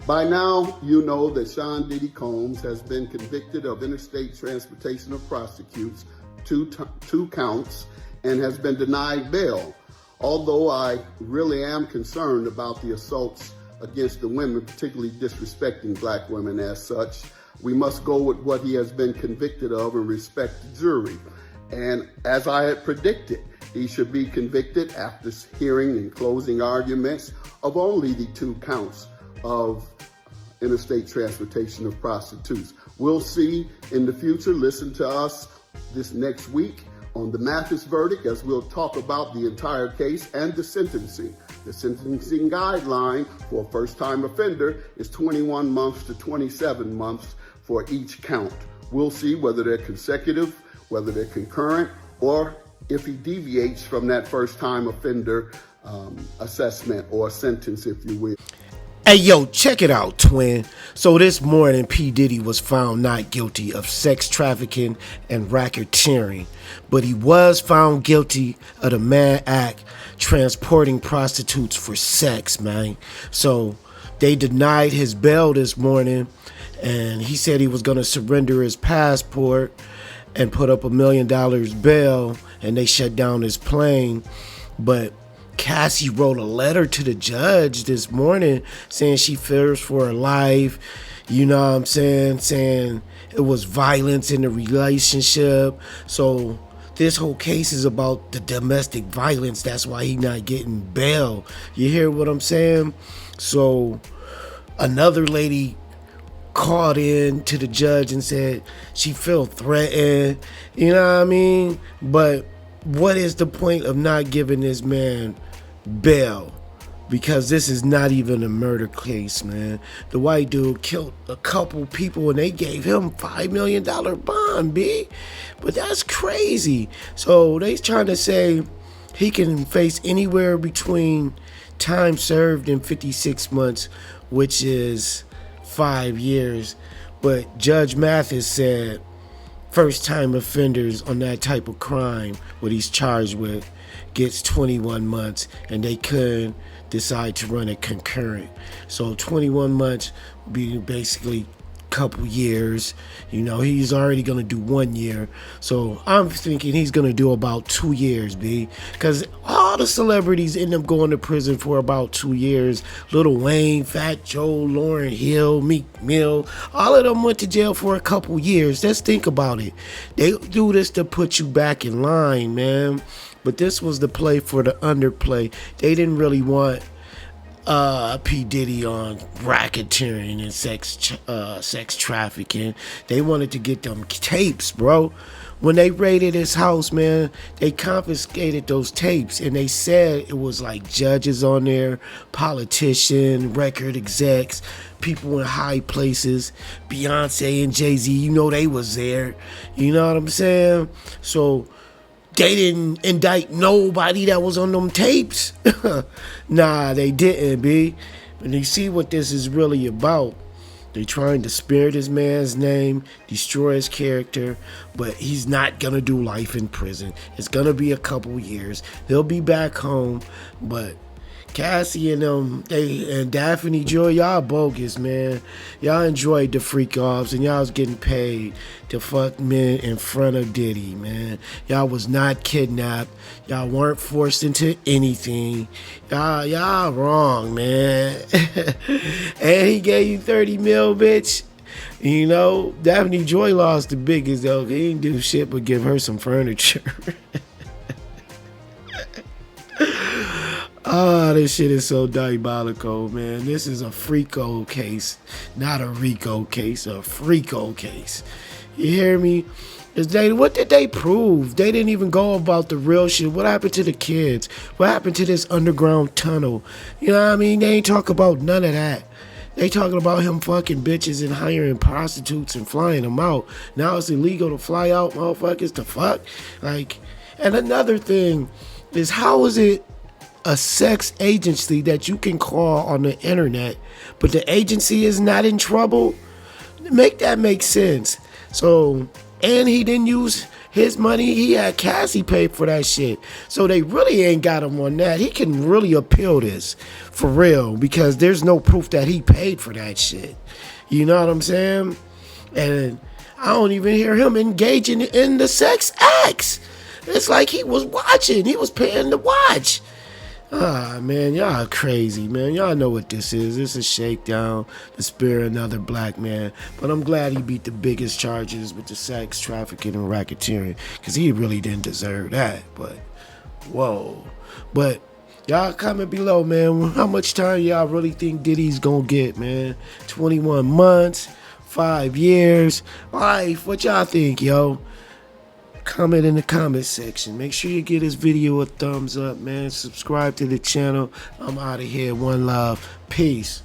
By now, you know that Sean Diddy Combs has been convicted of interstate transportation of prostitutes, two counts, and has been denied bail. Although I really am concerned about the assaults against the women, particularly disrespecting black women as such, we must go with what he has been convicted of and respect the jury. And as I had predicted, he should be convicted after hearing and closing arguments of only the 2 counts of interstate transportation of prostitutes. We'll see in the future. Listen to us this next week on the Mathis verdict, as we'll talk about the entire case and the sentencing. The sentencing guideline for a first-time offender is 21 months to 27 months for each count. We'll see whether they're consecutive, whether they're concurrent, or if he deviates from that first-time offender assessment or sentence, if you will. Hey, yo, check it out, twin. So this morning, P.Diddy was found not guilty of sex trafficking and racketeering, but he was found guilty of the Mann Act, transporting prostitutes for sex, man. So they denied his bail this morning, and he said he was going to surrender his passport and put up $1 million bail, and they shut down his plane. But Cassie wrote a letter to the judge this morning saying she fears for her life, you know what I'm saying it was violence in the relationship. So this whole case is about the domestic violence. That's why he's not getting bail. You hear what I'm saying? So another lady called in to the judge and said she felt threatened, you know what I mean? But what is the point of not giving this man bail? Because this is not even a murder case, man. The white dude killed a couple people and they gave him $5 million bond, B. But that's crazy. So they trying to say he can face anywhere between time served and 56 months, which is 5 years. But Judge Mathis said first-time offenders on that type of crime, what he's charged with, gets 21 months, and they could decide to run it concurrent. So 21 months would be basically a couple years. You know, he's already going to do 1 year. So I'm thinking he's going to do about 2 years, B. Because all the celebrities end up going to prison for about 2 years. Lil Wayne, Fat Joe, Lauryn Hill, Meek Mill, all of them went to jail for a couple years. Let's think about it. They do this to put you back in line, man. But this was the play for the underplay. They didn't really want P. Diddy on racketeering and sex trafficking. They wanted to get them tapes, bro. When they raided his house, man, they confiscated those tapes, and they said it was like judges on there, politicians, record execs, people in high places, Beyonce and Jay-Z, you know they was there. You know what I'm saying? So they didn't indict nobody that was on them tapes. Nah, they didn't, B. And you see what this is really about. They're trying to smear this man's name, destroy his character, but he's not going to do life in prison. It's going to be a couple years. He'll be back home, but Cassie and and Daphne Joy, y'all bogus, man. Y'all enjoyed the freak offs and y'all was getting paid to fuck men in front of Diddy, man. Y'all was not kidnapped. Y'all weren't forced into anything. Y'all wrong, man. And he gave you 30 mil, bitch. You know, Daphne Joy lost the biggest, though. He didn't do shit but give her some furniture. Oh, this shit is so diabolical, man. This is a Freako case, not a Rico case, a Freako case. You hear me? What did they prove? They didn't even go about the real shit. What happened to the kids? What happened to this underground tunnel? You know what I mean? They ain't talk about none of that. They talking about him fucking bitches and hiring prostitutes and flying them out. Now it's illegal to fly out motherfuckers to fuck. Like, and another thing is, how is it a sex agency that you can call on the internet, but the agency is not in trouble? Make that make sense. So, and he didn't use his money, he had Cassie paid for that shit. So they really ain't got him on that. He can really appeal this for real because there's no proof that he paid for that shit. You know what I'm saying? And I don't even hear him engaging in the sex acts. It's like he was watching. He was paying to watch. Ah, man, y'all crazy, man. Y'all know what this is. This is shakedown to spare another black man. But I'm glad he beat the biggest charges with the sex trafficking and racketeering, because he really didn't deserve that. But, whoa. But y'all comment below, man. How much time y'all really think Diddy's gonna get, man? 21 months? 5 years? Life? What y'all think, yo? Comment in the comment section. Make sure you give this video a thumbs up, man. Subscribe to the channel. I'm out of here. One love. Peace.